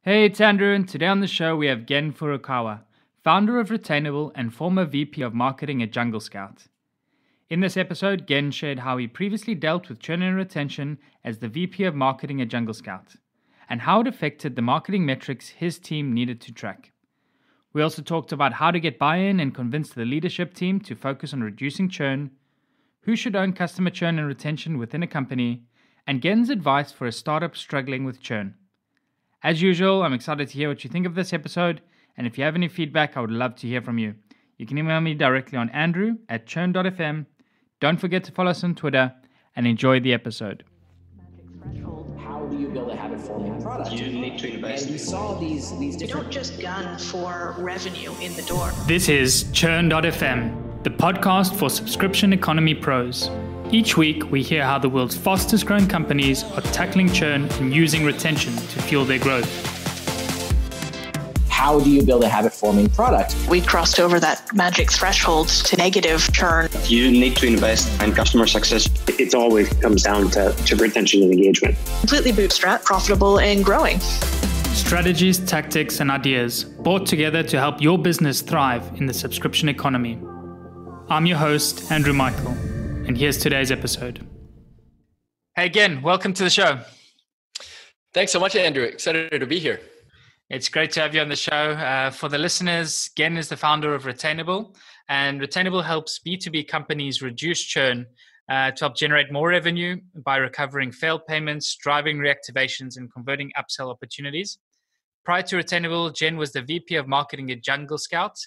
Hey, it's Andrew, and today on the show we have Gen Furukawa, founder of Retainable and former VP of Marketing at Jungle Scout. In this episode, Gen shared how he previously dealt with churn and retention as the VP of Marketing at Jungle Scout, and how it affected the marketing metrics his team needed to track. We also talked about how to get buy-in and convince the leadership team to focus on reducing churn, who should own customer churn and retention within a company, and Gen's advice for a startup struggling with churn. As usual, I'm excited to hear what you think of this episode, and if you have any feedback, I would love to hear from you. You can email me directly on andrew@churn.fm. Don't forget to follow us on Twitter, and enjoy the episode. How do you build a habit-forming product? You need to invest. And you saw these different... You don't just gun for revenue in the door. This is CHURN.fm, the podcast for subscription economy pros. Each week, we hear how the world's fastest growing companies are tackling churn and using retention to fuel their growth. How do you build a habit-forming product? We crossed over that magic threshold to negative churn. You need to invest in customer success. It always comes down to retention and engagement. Completely bootstrapped, profitable, and growing. Strategies, tactics, and ideas brought together to help your business thrive in the subscription economy. I'm your host, Andrew Michael, and here's today's episode. Hey, again, welcome to the show. Thanks so much, Andrew. Excited to be here. It's great to have you on the show. For the listeners, Gen is the founder of Retainable, and Retainable helps B2B companies reduce churn to help generate more revenue by recovering failed payments, driving reactivations, and converting upsell opportunities. Prior to Retainable, Gen was the VP of Marketing at Jungle Scout,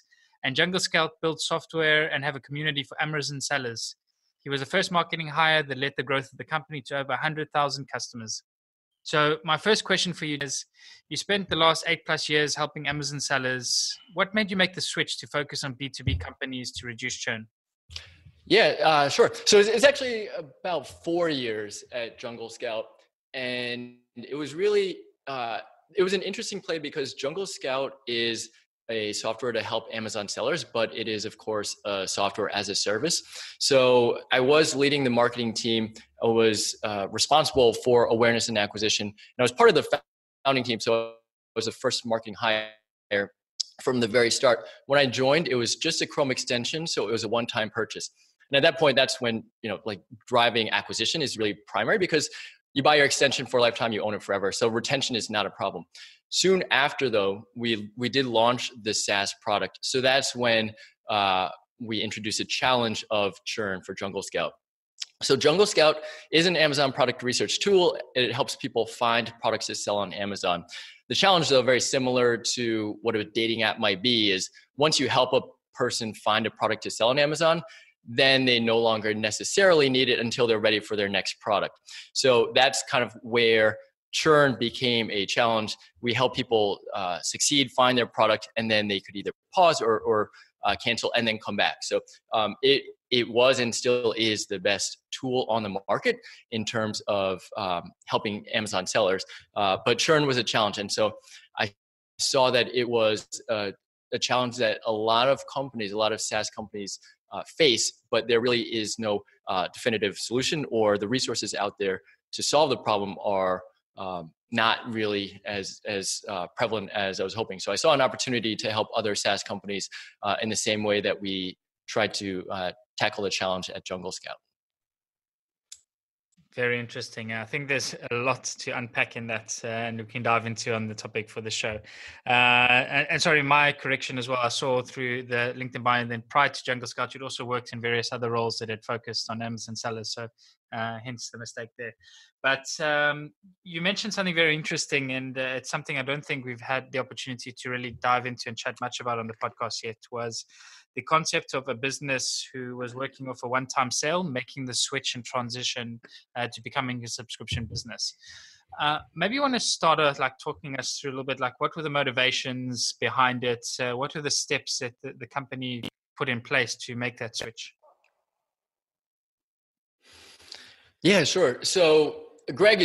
and Jungle Scout built software and have a community for Amazon sellers. He was the first marketing hire that led the growth of the company to over 100,000 customers. So my first question for you is, you spent the last 8+ years helping Amazon sellers. What made you make the switch to focus on B2B companies to reduce churn? Yeah, sure. So it's actually about 4 years at Jungle Scout. And it was really, it was an interesting play because Jungle Scout is a software to help Amazon sellers, but it is, of course, a software as a service. So I was leading the marketing team. I was responsible for awareness and acquisition. And I was part of the founding team, so I was the first marketing hire from the very start. When I joined, it was just a Chrome extension, so it was a one-time purchase. And at that point, that's when, driving acquisition is really primary because you buy your extension for a lifetime, you own it forever. So retention is not a problem. Soon after, though, we did launch the SaaS product. So that's when we introduced a challenge of churn for Jungle Scout. So Jungle Scout is an Amazon product research tool. It helps people find products to sell on Amazon. The challenge, though, very similar to what a dating app might be, is once you help a person find a product to sell on Amazon, then they no longer necessarily need it until they're ready for their next product. So that's kind of where churn became a challenge. We help people succeed, find their product, and then they could either pause or cancel and then come back. So it was and still is the best tool on the market in terms of helping Amazon sellers. But churn was a challenge. And so I saw that it was a challenge that a lot of companies, a lot of SaaS companies face, but there really is no definitive solution, or the resources out there to solve the problem are not really as prevalent as I was hoping. So I saw an opportunity to help other SaaS companies in the same way that we tried to tackle the challenge at Jungle Scout. Very interesting. I think there's a lot to unpack in that, and we can dive into on the topic for the show. And sorry, my correction as well. I saw through the LinkedIn bio, and then prior to Jungle Scout, you'd also worked in various other roles that had focused on Amazon sellers. So hence the mistake there. But you mentioned something very interesting, and it's something I don't think we've had the opportunity to really dive into and chat much about on the podcast yet, was the concept of a business who was working off a one-time sale, making the switch and transition to becoming a subscription business. Maybe you want to start talking us through a little bit, what were the motivations behind it? What were the steps that the company put in place to make that switch? Yeah, sure. So Greg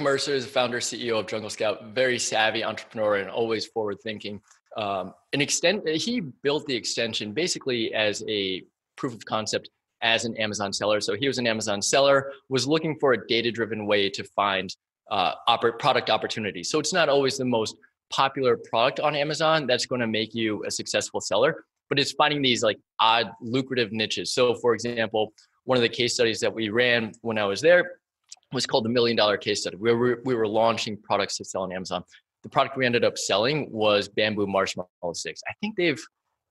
Mercer is the founder, CEO of Jungle Scout, very savvy entrepreneur and always forward thinking. He built the extension basically as a proof of concept as an Amazon seller. So he was an Amazon seller, was looking for a data-driven way to find product opportunities. So it's not always the most popular product on Amazon that's going to make you a successful seller, but it's finding these like odd, lucrative niches. So for example, one of the case studies that we ran when I was there was called the $1 million case study, where we were launching products to sell on Amazon. The product we ended up selling was bamboo marshmallow sticks. I think they've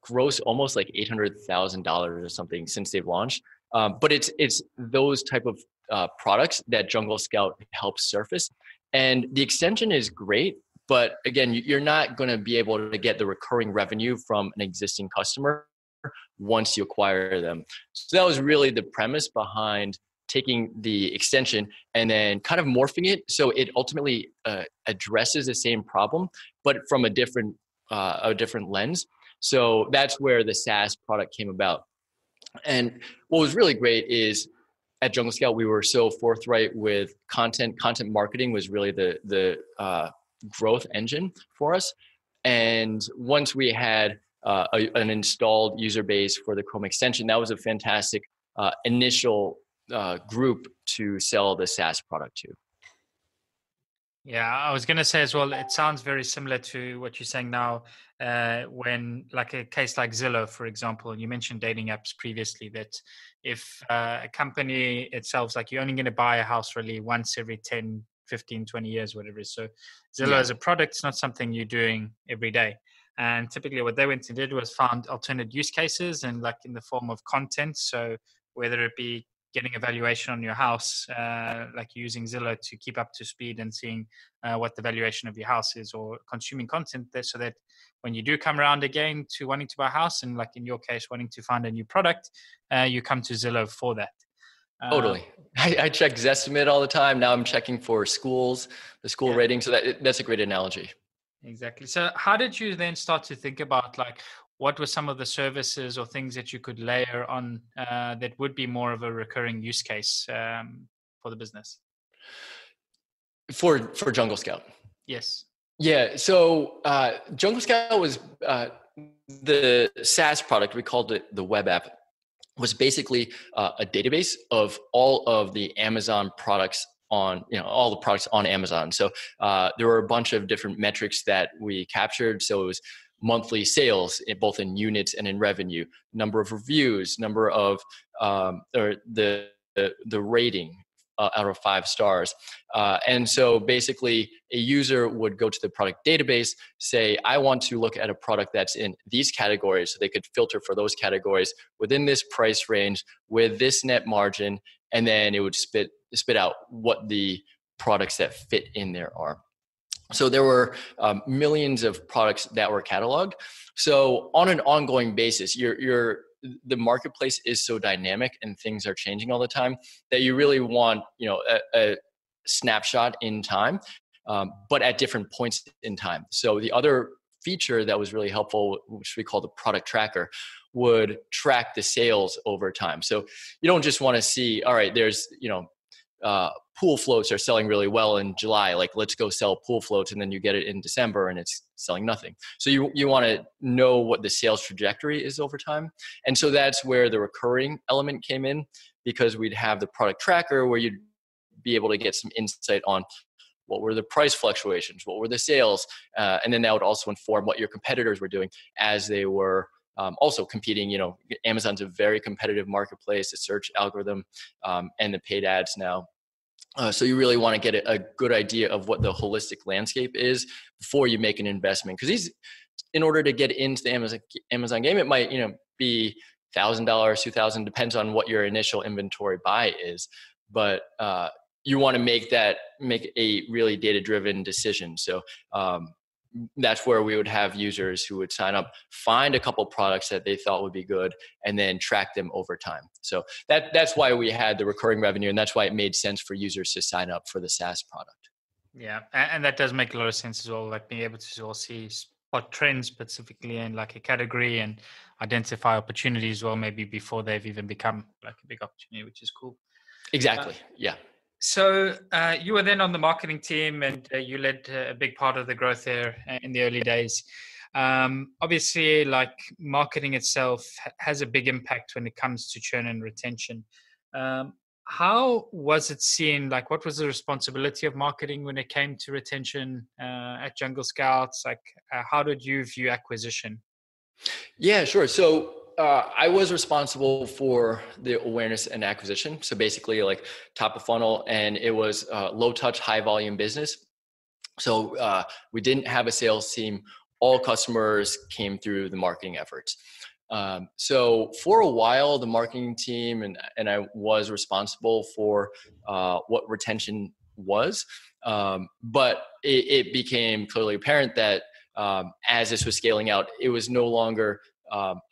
grossed almost like $800,000 or something since they've launched. But it's those type of products that Jungle Scout helps surface. And the extension is great, but again, you're not going to be able to get the recurring revenue from an existing customer once you acquire them. So that was really the premise behind taking the extension and then kind of morphing it so it ultimately addresses the same problem, but from a different lens. So that's where the SaaS product came about. And what was really great is at Jungle Scout, we were so forthright with content. Content marketing was really the growth engine for us. And once we had an installed user base for the Chrome extension, that was a fantastic initial group to sell the SaaS product to. Yeah, I was going to say as well, it sounds very similar to what you're saying now when like a case like Zillow, for example, and you mentioned dating apps previously, that if a company itself, like you're only going to buy a house really once every 10, 15, 20 years, whatever it is. So Zillow as a product, it's not something you're doing every day. And typically what they went and did was found alternate use cases and like in the form of content. So whether it be getting a valuation on your house, like using Zillow to keep up to speed and seeing what the valuation of your house is, or consuming content there so that when you do come around again to wanting to buy a house, and like in your case, wanting to find a new product, you come to Zillow for that. Totally. I check Zestimate all the time. Now I'm checking for schools, the school rating. So that's a great analogy. Exactly. So how did you then start to think about like, what were some of the services or things that you could layer on that would be more of a recurring use case for the business? For Jungle Scout? Yes. Yeah. So Jungle Scout was the SaaS product. We called it the web app. Was basically a database of all of the Amazon products on, all the products on Amazon. So there were a bunch of different metrics that we captured. So it was monthly sales, both in units and in revenue, number of reviews, number of or the rating out of 5 stars. And so basically a user would go to the product database, say, I want to look at a product that's in these categories. So they could filter for those categories within this price range with this net margin. And then it would spit out what the products that fit in there are. So there were millions of products that were cataloged. So on an ongoing basis, the marketplace is so dynamic and things are changing all the time that you really want, a snapshot in time, but at different points in time. So the other feature that was really helpful, which we call the product tracker, would track the sales over time. So you don't just want to see, all right, there's, pool floats are selling really well in July, like let's go sell pool floats, and then you get it in December and it's selling nothing. So you want to know what the sales trajectory is over time. And so that's where the recurring element came in, because we'd have the product tracker where you'd be able to get some insight on what were the price fluctuations, what were the sales, and then that would also inform what your competitors were doing as they were also competing. Amazon's a very competitive marketplace, the search algorithm, and the paid ads now. So you really want to get a good idea of what the holistic landscape is before you make an investment. Because in order to get into the Amazon game, it might be $1,000, $2,000, depends on what your initial inventory buy is. But you want to make a really data-driven decision. So that's where we would have users who would sign up, find a couple products that they thought would be good, and then track them over time. So that's why we had the recurring revenue, and that's why it made sense for users to sign up for the SaaS product. Yeah, and that does make a lot of sense as well, like being able to all see spot trends specifically in like a category and identify opportunities, well, maybe before they've even become like a big opportunity, which is cool. Exactly, yeah. So you were then on the marketing team, and you led a big part of the growth there in the early days. Obviously, like marketing itself has a big impact when it comes to churn and retention. how was it seen? Like, what was the responsibility of marketing when it came to retention at Jungle Scouts? Like, how did you view acquisition? Yeah, sure. So I was responsible for the awareness and acquisition. So basically like top of funnel, and it was low touch, high volume business. So we didn't have a sales team. All customers came through the marketing efforts. So for a while, the marketing team and I was responsible for what retention was. But it became clearly apparent that as this was scaling out, it was no longer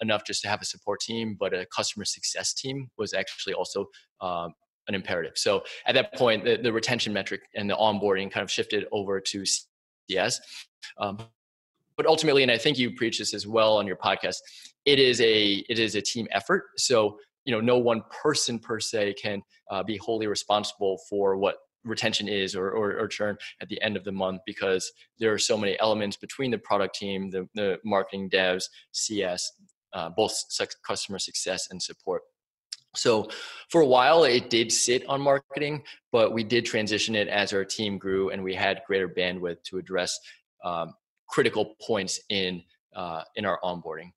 enough just to have a support team, but a customer success team was actually also an imperative. So at that point, the retention metric and the onboarding kind of shifted over to CS. But ultimately, and I think you preach this as well on your podcast, it is a team effort. So, no one person per se can be wholly responsible for what retention is or churn at the end of the month, because there are so many elements between the product team, the marketing devs, CS, both customer success and support. So for a while it did sit on marketing, but we did transition it as our team grew and we had greater bandwidth to address critical points in our onboarding.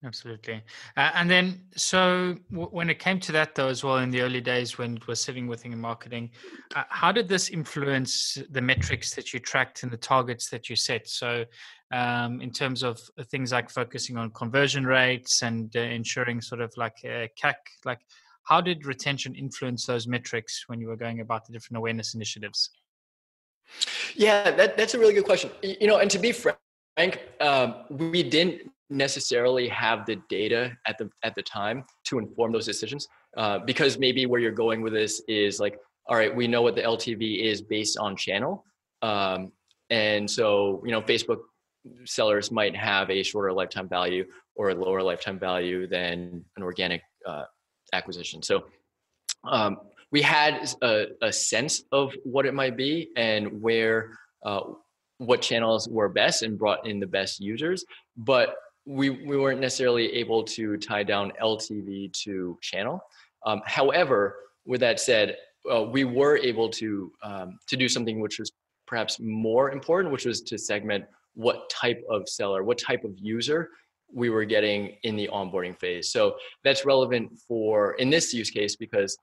Absolutely. And then, so when it came to that though, as well, in the early days when it was sitting within marketing, how did this influence the metrics that you tracked and the targets that you set? So in terms of things like focusing on conversion rates and ensuring sort of like CAC, like how did retention influence those metrics when you were going about the different awareness initiatives? Yeah, that's a really good question. And to be frank, we didn't necessarily have the data at the time to inform those decisions, because maybe where you're going with this is like, all right, we know what the LTV is based on channel, and so Facebook sellers might have a shorter lifetime value or a lower lifetime value than an organic acquisition. So we had a sense of what it might be and where what channels were best and brought in the best users, but we weren't necessarily able to tie down LTV to channel. However, with that said, we were able to do something which was perhaps more important, which was to segment what type of seller, what type of user we were getting in the onboarding phase. So that's relevant in this use case because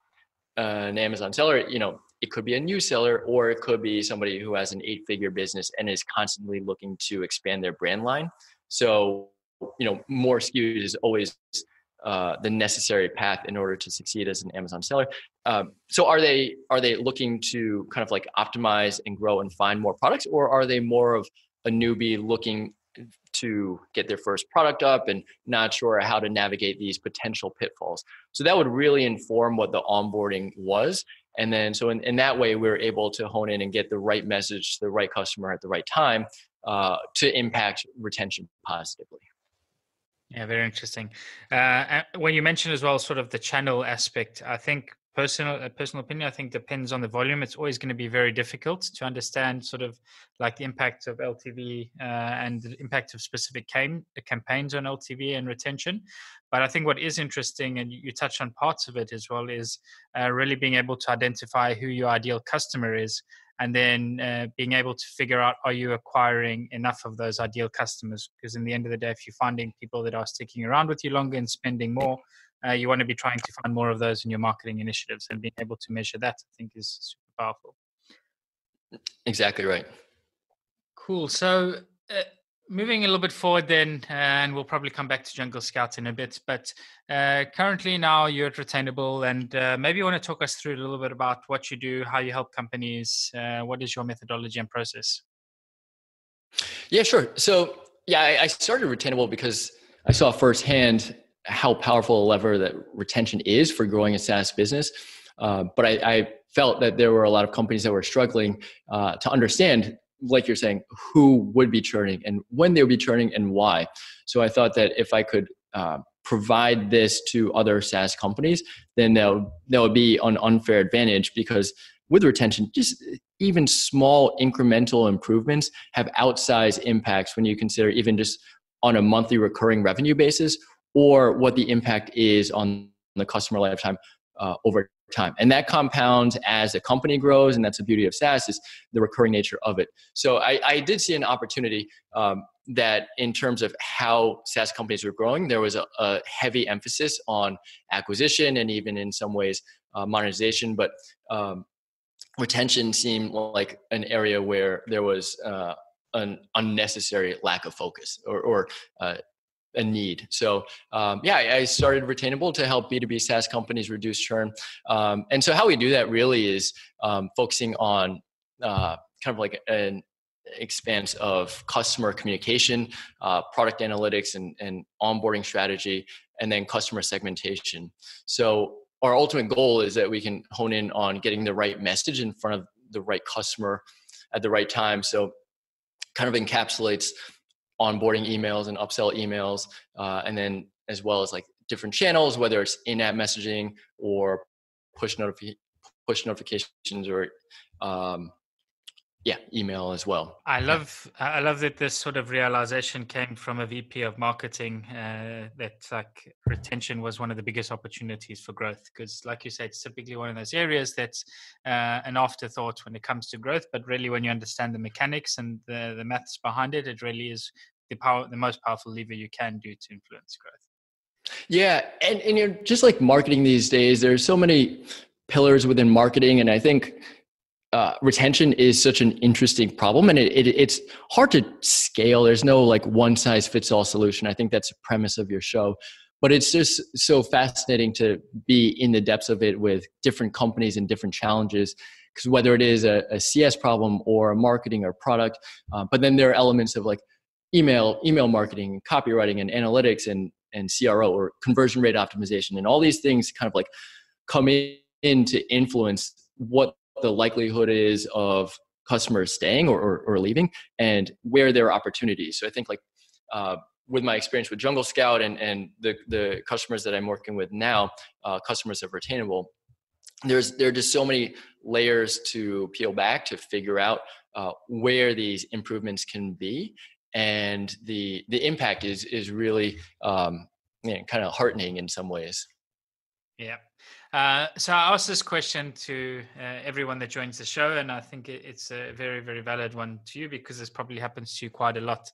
an Amazon seller, it could be a new seller, or it could be somebody who has an 8-figure business and is constantly looking to expand their brand line. So more SKUs is always the necessary path in order to succeed as an Amazon seller. So are they looking to kind of like optimize and grow and find more products, or are they more of a newbie looking to get their first product up and not sure how to navigate these potential pitfalls? So that would really inform what the onboarding was. And then, so in that way, we were able to hone in and get the right message to the right customer at the right time to impact retention positively. Yeah, very interesting. When you mentioned as well, sort of the channel aspect, I think personal opinion, I think depends on the volume. It's always going to be very difficult to understand sort of like the impact of LTV and the impact of specific campaigns on LTV and retention. But I think what is interesting, and you touched on parts of it as well, is really being able to identify who your ideal customer is, and then being able to figure out, are you acquiring enough of those ideal customers? Because in the end of the day, if you're finding people that are sticking around with you longer and spending more, you want to be trying to find more of those in your marketing initiatives, and being able to measure that, I think, is super powerful. Exactly right. Cool. So moving a little bit forward then, and we'll probably come back to Jungle Scout in a bit, but currently now you're at Retainable, and maybe you want to talk us through a little bit about what you do, how you help companies, what is your methodology and process? Yeah, sure. So I started Retainable because I saw firsthand how powerful a lever that retention is for growing a SaaS business. But I felt that there were a lot of companies that were struggling to understand, like you're saying, who would be churning and when they would be churning and why. So I thought that if I could provide this to other SaaS companies, then that would be an unfair advantage, because with retention, just even small incremental improvements have outsized impacts when you consider even just on a monthly recurring revenue basis, or what the impact is on the customer lifetime over time. And that compounds as a company grows, and that's the beauty of SaaS, is the recurring nature of it. So I did see an opportunity that in terms of how SaaS companies were growing, there was a heavy emphasis on acquisition and even in some ways monetization, but retention seemed like an area where there was an unnecessary lack of focus or a need. So I started Retainable to help B2B SaaS companies reduce churn. And so how we do that really is focusing on kind of like an expanse of customer communication, product analytics and onboarding strategy, and then customer segmentation. So our ultimate goal is that we can hone in on getting the right message in front of the right customer at the right time. So kind of encapsulates onboarding emails and upsell emails, and then as well as like different channels, whether it's in-app messaging or push notifications or email as well. I love that this sort of realization came from a VP of marketing, that like retention was one of the biggest opportunities for growth, because like you said, it's typically one of those areas that's an afterthought when it comes to growth, but really when you understand the mechanics and the maths behind it, it really is the most powerful lever you can do to influence growth. Yeah, and you're just like marketing these days, there's so many pillars within marketing, and I think retention is such an interesting problem, and it's hard to scale. There's no like one size fits all solution. I think that's the premise of your show, but it's just so fascinating to be in the depths of it with different companies and different challenges, because whether it is a CS problem or a marketing or product, but then there are elements of like email marketing, copywriting and analytics and CRO or conversion rate optimization, and all these things kind of like come in to influence what the likelihood is of customers staying or leaving and where there are opportunities. So I think like with my experience with Jungle Scout and the customers that I'm working with now, customers of Retainable, there are just so many layers to peel back to figure out where these improvements can be. And the impact is really kind of heartening in some ways. Yeah. So I asked this question to everyone that joins the show, and I think it's a very, very valid one to you because this probably happens to you quite a lot.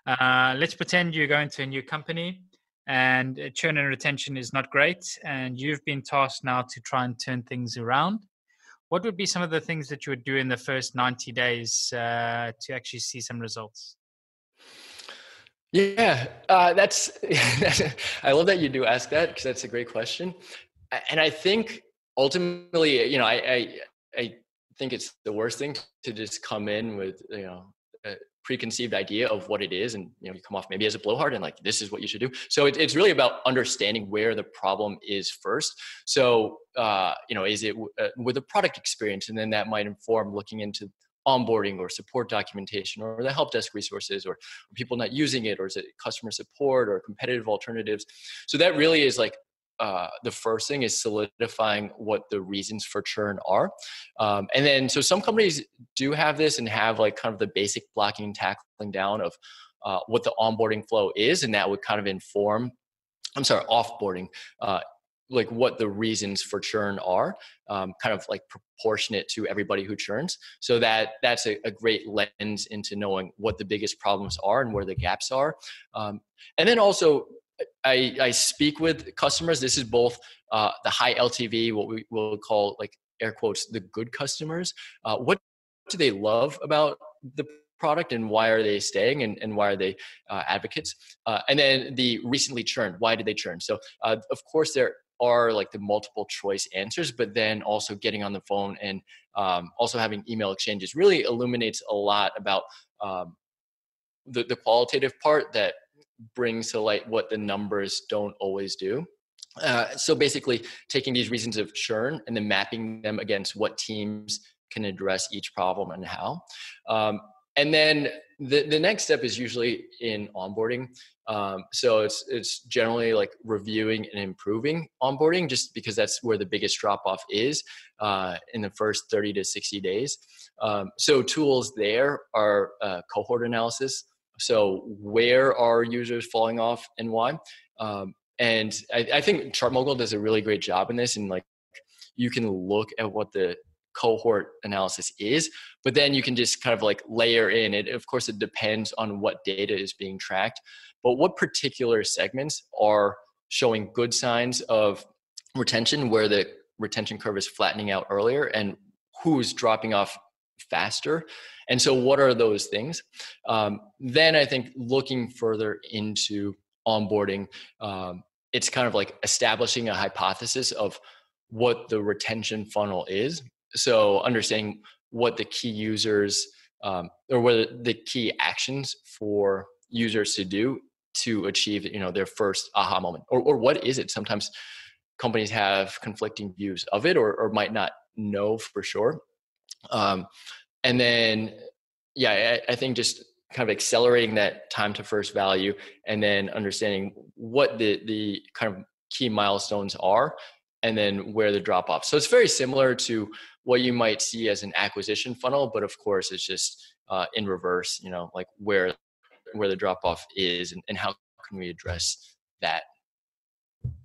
Let's pretend you go into a new company and churn and retention is not great, and you've been tasked now to try and turn things around. What would be some of the things that you would do in the first 90 days to actually see some results? Yeah, that's I love that you do ask that, because that's a great question. And I think ultimately, I think it's the worst thing to just come in with, a preconceived idea of what it is. And, you come off maybe as a blowhard and like, this is what you should do. So it's really about understanding where the problem is first. So, is it with a product experience? And then that might inform looking into onboarding or support documentation or the help desk resources, or people not using it, or is it customer support or competitive alternatives? So that really is like, the first thing is solidifying what the reasons for churn are. And then, so some companies do have this and have like kind of the basic blocking and tackling down of what the onboarding flow is. And that would kind of inform, offboarding, like what the reasons for churn are, kind of like proportionate to everybody who churns. So that's a great lens into knowing what the biggest problems are and where the gaps are. And then also, I speak with customers. This is both the high LTV, what we will call like air quotes, the good customers. What do they love about the product and why are they staying and why are they advocates? And then the recently churned, why did they churn? So of course there are like the multiple choice answers, but then also getting on the phone and also having email exchanges really illuminates a lot about the qualitative part that brings to light what the numbers don't always do. So basically taking these reasons of churn and then mapping them against what teams can address each problem and how. And then the next step is usually in onboarding. So it's generally like reviewing and improving onboarding, just because that's where the biggest drop off is in the first 30 to 60 days. So tools there are cohort analysis. So where are users falling off and why? And I think ChartMogul does a really great job in this, and like you can look at what the cohort analysis is, but then you can just kind of like layer in it. Of course, it depends on what data is being tracked, but what particular segments are showing good signs of retention, where the retention curve is flattening out earlier, and who's dropping off faster. And so what are those things? Then I think looking further into onboarding, it's kind of like establishing a hypothesis of what the retention funnel is. So understanding what the key users or what the key actions for users to do to achieve, their first aha moment, or what is it? Sometimes companies have conflicting views of it, or might not know for sure. And then, I think just kind of accelerating that time to first value, and then understanding what the kind of key milestones are, and then where the drop off. So it's very similar to what you might see as an acquisition funnel, but of course it's just in reverse, like where the drop off is, and how can we address that.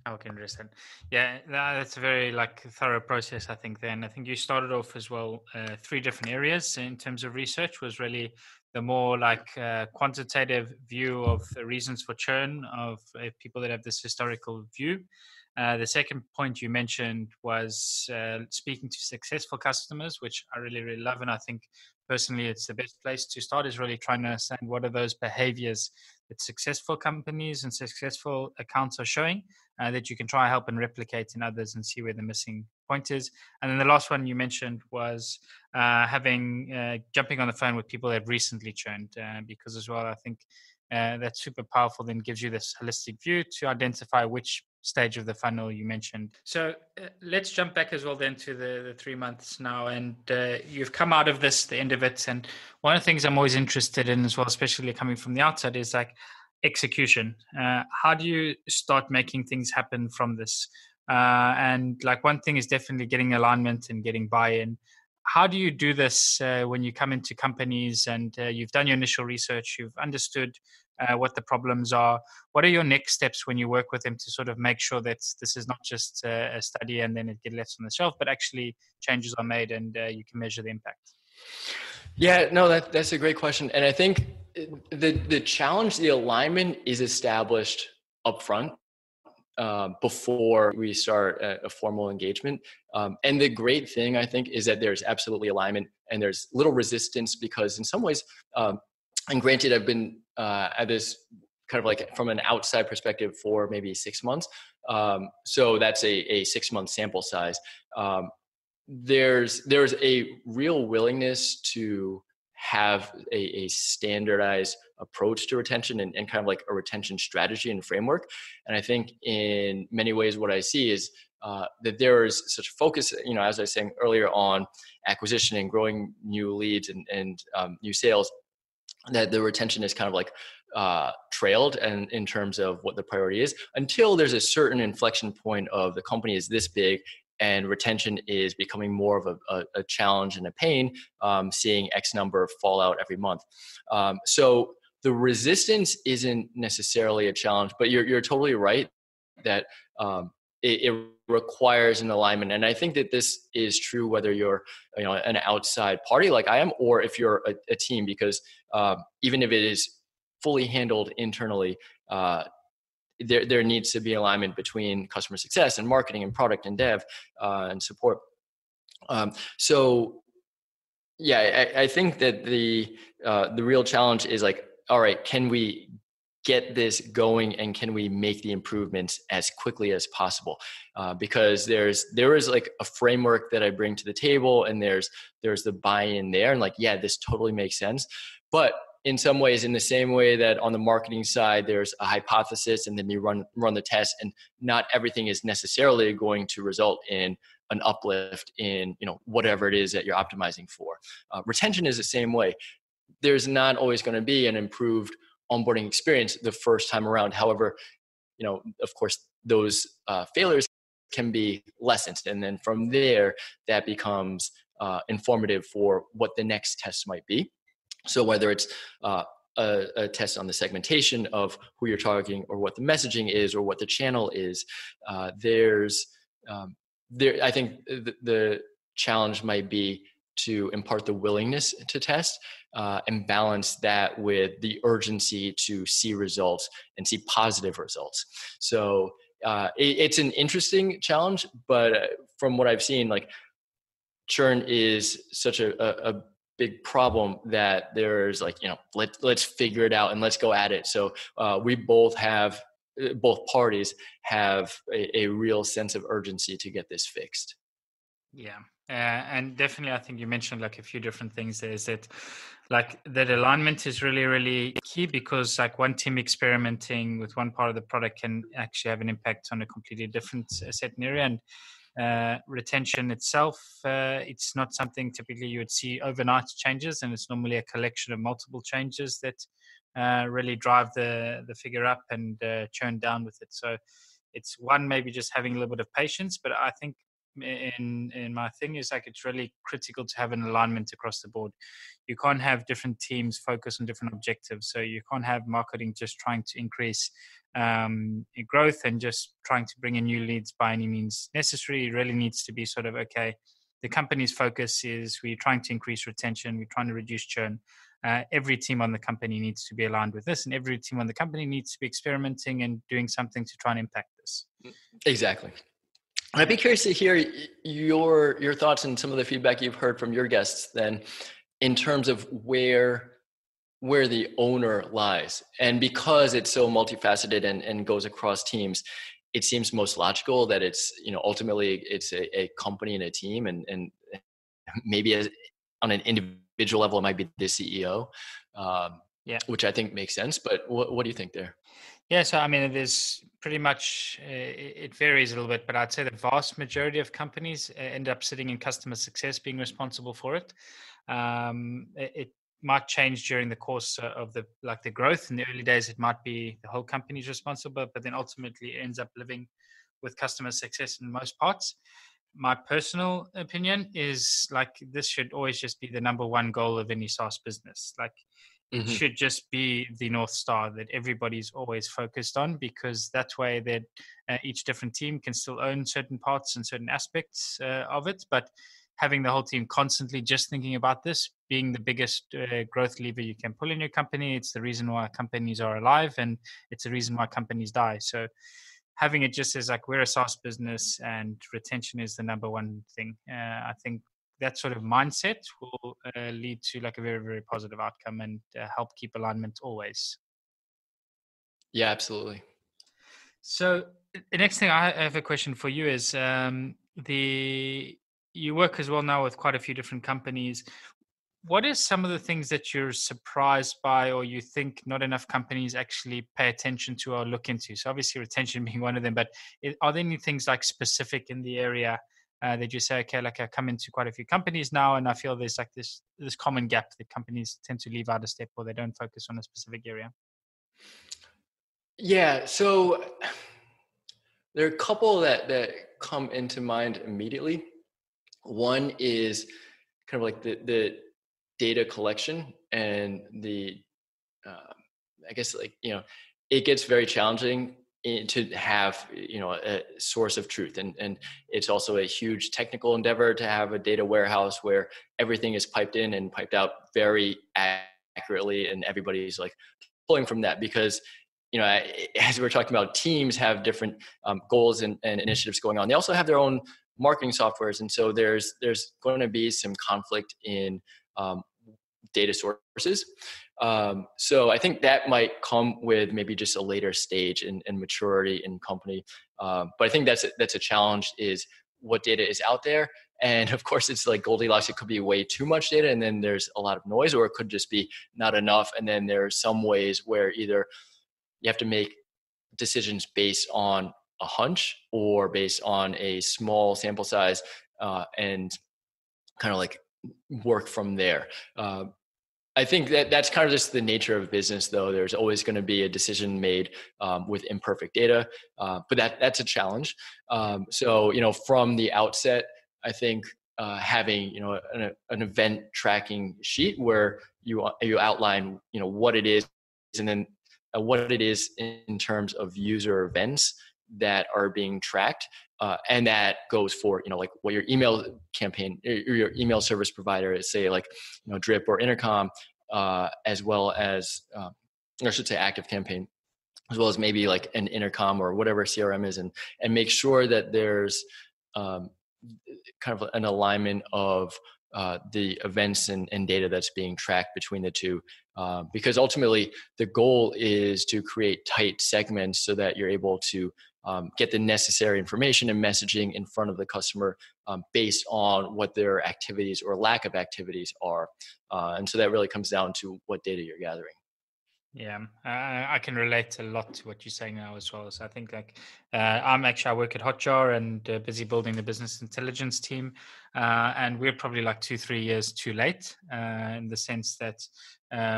Okay, understand. Yeah, that's a very thorough process, I think. Then I think you started off as well. 3 different areas in terms of research was really the more quantitative view of the reasons for churn of people that have this historical view. The second point you mentioned was speaking to successful customers, which I really, really love. And I think personally, it's the best place to start, is really trying to understand what are those behaviors that successful companies and successful accounts are showing that you can try help and replicate in others and see where the missing point is. And then the last one you mentioned was jumping on the phone with people that have recently churned, because as well, I think that's super powerful, then gives you this holistic view to identify which stage of the funnel you mentioned. So let's jump back as well then to the 3 months now, and you've come out of this, the end of it. And one of the things I'm always interested in as well, especially coming from the outside, is execution. How do you start making things happen from this? And one thing is definitely getting alignment and getting buy-in. How do you do this when you come into companies and you've done your initial research, you've understood what the problems are? What are your next steps when you work with them to sort of make sure that this is not just a study and then it gets left on the shelf, but actually changes are made and you can measure the impact? Yeah, no, that's a great question. And I think the challenge, the alignment is established upfront before we start a formal engagement. And the great thing, I think, is that there's absolutely alignment and there's little resistance, because in some ways, and granted, I've been at this kind of from an outside perspective for maybe 6 months. So that's a 6-month sample size. There's a real willingness to have a standardized approach to retention and kind of a retention strategy and framework. And I think in many ways what I see is that there is such focus, as I was saying earlier, on acquisition and growing new leads and new sales, that the retention is kind of trailed and in terms of what the priority is, until there's a certain inflection point of the company is this big and retention is becoming more of a challenge and a pain, seeing X number fall out every month. So the resistance isn't necessarily a challenge, but you're totally right that it requires an alignment. And I think that this is true whether you're an outside party like I am, or if you're a team, because even if it is fully handled internally, there needs to be alignment between customer success and marketing and product and dev and support. So yeah, I think that the real challenge is all right, can we get this going and can we make the improvements as quickly as possible? Because there is a framework that I bring to the table, and there's the buy-in there, and this totally makes sense. But in some ways, in the same way that on the marketing side, there's a hypothesis and then you run the test, and not everything is necessarily going to result in an uplift in whatever it is that you're optimizing for. Retention is the same way. There's not always going to be an improved onboarding experience the first time around. However, of course, those failures can be lessened, and then from there, that becomes informative for what the next test might be. So whether it's a test on the segmentation of who you're targeting, or what the messaging is, or what the channel is, there's I think the challenge might be to impart the willingness to test and balance that with the urgency to see results and see positive results. So it's an interesting challenge, but from what I've seen, like churn is such a big problem that there's like, let's figure it out and let's go at it. So we both parties have a real sense of urgency to get this fixed. Yeah. And definitely, I think you mentioned like a few different things there. Is that like that alignment is really, really key, because like one team experimenting with one part of the product can actually have an impact on a completely different certain area. And retention itself, it's not something typically you would see overnight changes, and it's normally a collection of multiple changes that really drive the figure up and churn down with it. So it's one, maybe just having a little bit of patience, but I think in my thing is like it's really critical to have an alignment across the board. You can't have different teams focus on different objectives. So you can't have marketing just trying to increase growth and just trying to bring in new leads by any means necessary. It really needs to be sort of, okay, the company's focus is we're trying to increase retention, we're trying to reduce churn. Every team on the company needs to be aligned with this, and every team on the company needs to be experimenting and doing something to try and impact this. Exactly. I'd be curious to hear your thoughts and some of the feedback you've heard from your guests then in terms of where the owner lies. And because it's so multifaceted and goes across teams, it seems most logical that it's, ultimately it's a company and a team, and maybe on an individual level, it might be the CEO, which I think makes sense. But what do you think there? Yeah, so I mean, there's pretty much, it varies a little bit, but I'd say the vast majority of companies end up sitting in customer success being responsible for it. It might change during the course of the growth. In the early days, it might be the whole company's responsible, but then ultimately it ends up living with customer success in most parts. My personal opinion is like this should always just be the number one goal of any SaaS business. Like, it should just be the North Star that everybody's always focused on, because that way that each different team can still own certain parts and certain aspects of it. But having the whole team constantly just thinking about this being the biggest growth lever you can pull in your company, it's the reason why companies are alive, and it's the reason why companies die. So having it just as like we're a SaaS business and retention is the number one thing, I think that sort of mindset will lead to like a very, very positive outcome and help keep alignment always. Yeah, absolutely. So the next thing I have a question for you is you work as well now with quite a few different companies. What are some of the things that you're surprised by, or you think not enough companies actually pay attention to or look into? So obviously retention being one of them, but are there any things like specific in the area that you say, okay, like I come into quite a few companies now and I feel there's like this common gap that companies tend to leave out a step, or they don't focus on a specific area? Yeah, so there are a couple that come into mind immediately. One is kind of like the data collection and the, I guess like, it gets very challenging to have, a source of truth. And it's also a huge technical endeavor to have a data warehouse where everything is piped in and piped out very accurately. And everybody's like pulling from that because, as we're talking about, teams have different goals and initiatives going on. They also have their own marketing softwares. And so there's going to be some conflict in data sources. So I think that might come with maybe just a later stage in maturity in company. But I think that's a challenge, is what data is out there. And of course it's like Goldilocks. It could be way too much data and then there's a lot of noise, or it could just be not enough. And then there are some ways where either you have to make decisions based on a hunch or based on a small sample size and kind of like work from there. I think that's kind of just the nature of business, though. There's always going to be a decision made with imperfect data, but that's a challenge. So, from the outset, I think having, an event tracking sheet where you outline, what it is, and then what it is in terms of user events that are being tracked. And that goes for, like what your email campaign or your email service provider is, say like, Drip or Intercom, as well as, or I should say ActiveCampaign, as well as maybe like an Intercom or whatever CRM is, and make sure that there's kind of an alignment of the events and data that's being tracked between the two. Because ultimately the goal is to create tight segments so that you're able to get the necessary information and messaging in front of the customer based on what their activities or lack of activities are. And so that really comes down to what data you're gathering. Yeah, I can relate a lot to what you're saying now as well. So I think I work at Hotjar and busy building the business intelligence team. And we're probably like 2-3 years too late in the sense that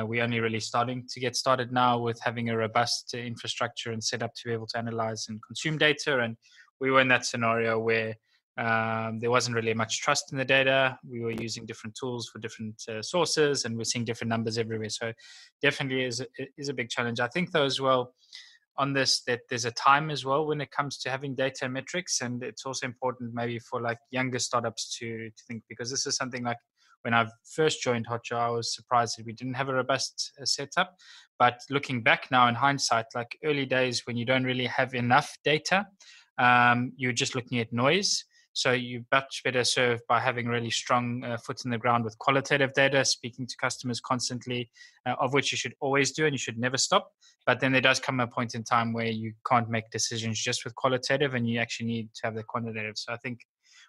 we're only really starting to get started now with having a robust infrastructure and setup to be able to analyze and consume data. And we were in that scenario where there wasn't really much trust in the data. We were using different tools for different sources, and we're seeing different numbers everywhere. So definitely is a big challenge. I think though as well on this, that there's a time as well when it comes to having data and metrics. And it's also important maybe for like younger startups to think, because this is something like when I first joined Hotjar, I was surprised that we didn't have a robust setup. But looking back now in hindsight, like early days when you don't really have enough data, you're just looking at noise. So you're much better served by having really strong foot in the ground with qualitative data, speaking to customers constantly, of which you should always do and you should never stop. But then there does come a point in time where you can't make decisions just with qualitative and you actually need to have the quantitative. So I think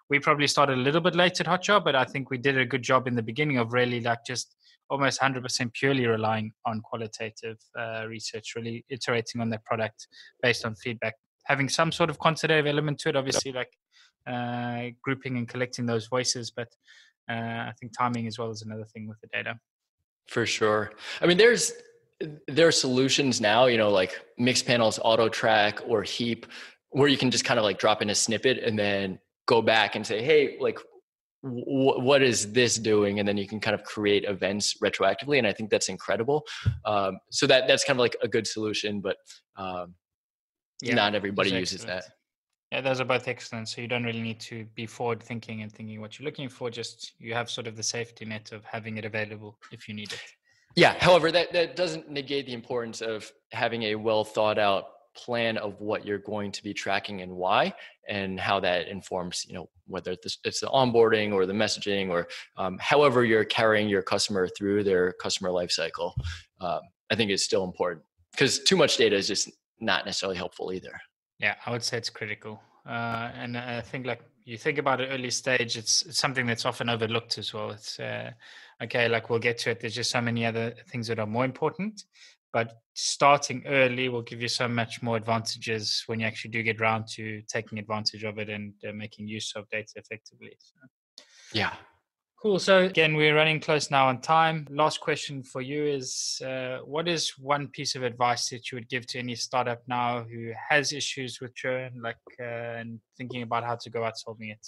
we probably started a little bit late at Hotjar, but I think we did a good job in the beginning of really like just almost 100% purely relying on qualitative research, really iterating on that product based on feedback, having some sort of quantitative element to it, obviously, like grouping and collecting those voices. But I think timing as well is another thing with the data. For sure. I mean, there are solutions now, like Mixpanel's Auto Track or Heap, where you can just kind of like drop in a snippet and then go back and say, hey, like, what is this doing? And then you can kind of create events retroactively. And I think that's incredible. So that's kind of like a good solution, but not everybody uses that. Yeah, those are both excellent. So you don't really need to be forward thinking and thinking what you're looking for. Just you have sort of the safety net of having it available if you need it. Yeah. However, that doesn't negate the importance of having a well thought out plan of what you're going to be tracking and why, and how that informs, whether it's the onboarding or the messaging or however you're carrying your customer through their customer life cycle. I think it's still important, because too much data is just not necessarily helpful either. Yeah, I would say it's critical. And I think like you think about it early stage, it's something that's often overlooked as well. It's okay, like we'll get to it. There's just so many other things that are more important, but starting early will give you so much more advantages when you actually do get around to taking advantage of it and making use of data effectively. So. Yeah. Cool. So again, we're running close now on time. Last question for you is, what is one piece of advice that you would give to any startup now who has issues with churn, and thinking about how to go out solving it?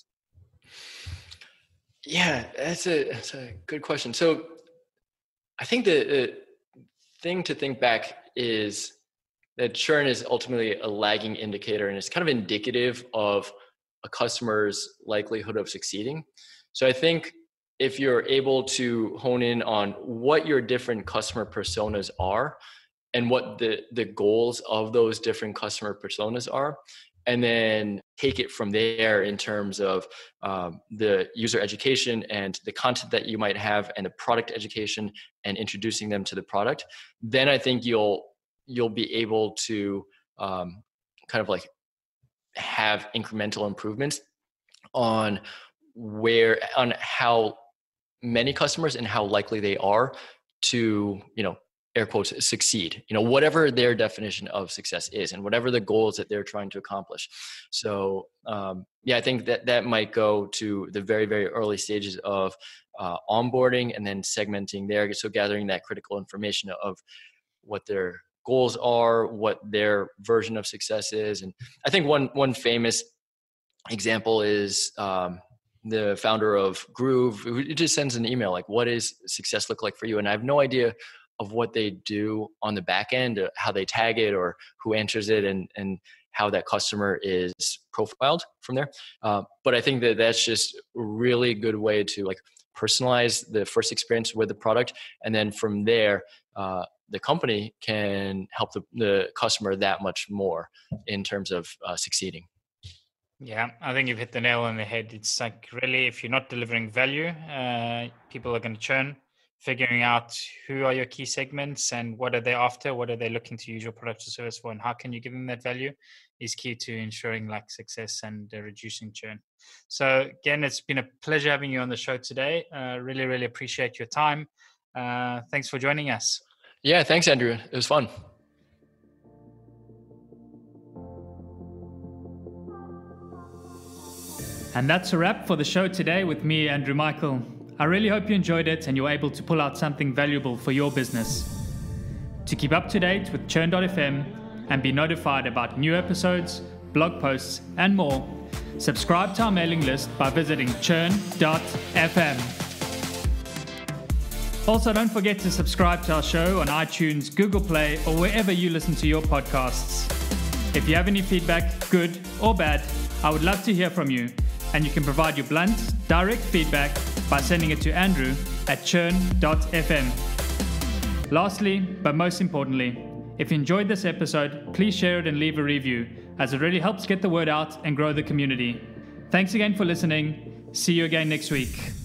Yeah, that's a good question. So I think the thing to think back is that churn is ultimately a lagging indicator, and it's kind of indicative of a customer's likelihood of succeeding. So I think if you're able to hone in on what your different customer personas are and what the goals of those different customer personas are, and then take it from there in terms of the user education and the content that you might have and the product education and introducing them to the product, then I think you'll be able to kind of like have incremental improvements on how many customers and how likely they are to, air quotes, succeed, whatever their definition of success is and whatever the goals that they're trying to accomplish. So, I think that might go to the very, very early stages of onboarding and then segmenting there. So gathering that critical information of what their goals are, what their version of success is. And I think one famous example is, the founder of Groove, who just sends an email like, what does success look like for you? And I have no idea of what they do on the back end, how they tag it or who answers it. And how that customer is profiled from there. But I think that that's just a really good way to like personalize the first experience with the product. And then from there, the company can help the customer that much more in terms of succeeding. Yeah, I think you've hit the nail on the head. It's like really, if you're not delivering value, people are going to churn. Figuring out who are your key segments and what are they after, what are they looking to use your product or service for, and how can you give them that value is key to ensuring like success and reducing churn. So again, it's been a pleasure having you on the show today. Really, really appreciate your time. Thanks for joining us. Yeah, thanks, Andrew. It was fun. And that's a wrap for the show today with me, Andrew Michael. I really hope you enjoyed it and you're able to pull out something valuable for your business. To keep up to date with CHURN.fm and be notified about new episodes, blog posts, and more, subscribe to our mailing list by visiting CHURN.fm. Also, don't forget to subscribe to our show on iTunes, Google Play, or wherever you listen to your podcasts. If you have any feedback, good or bad, I would love to hear from you, and you can provide your blunt, direct feedback by sending it to andrew@churn.fm. Lastly, but most importantly, if you enjoyed this episode, please share it and leave a review, as it really helps get the word out and grow the community. Thanks again for listening. See you again next week.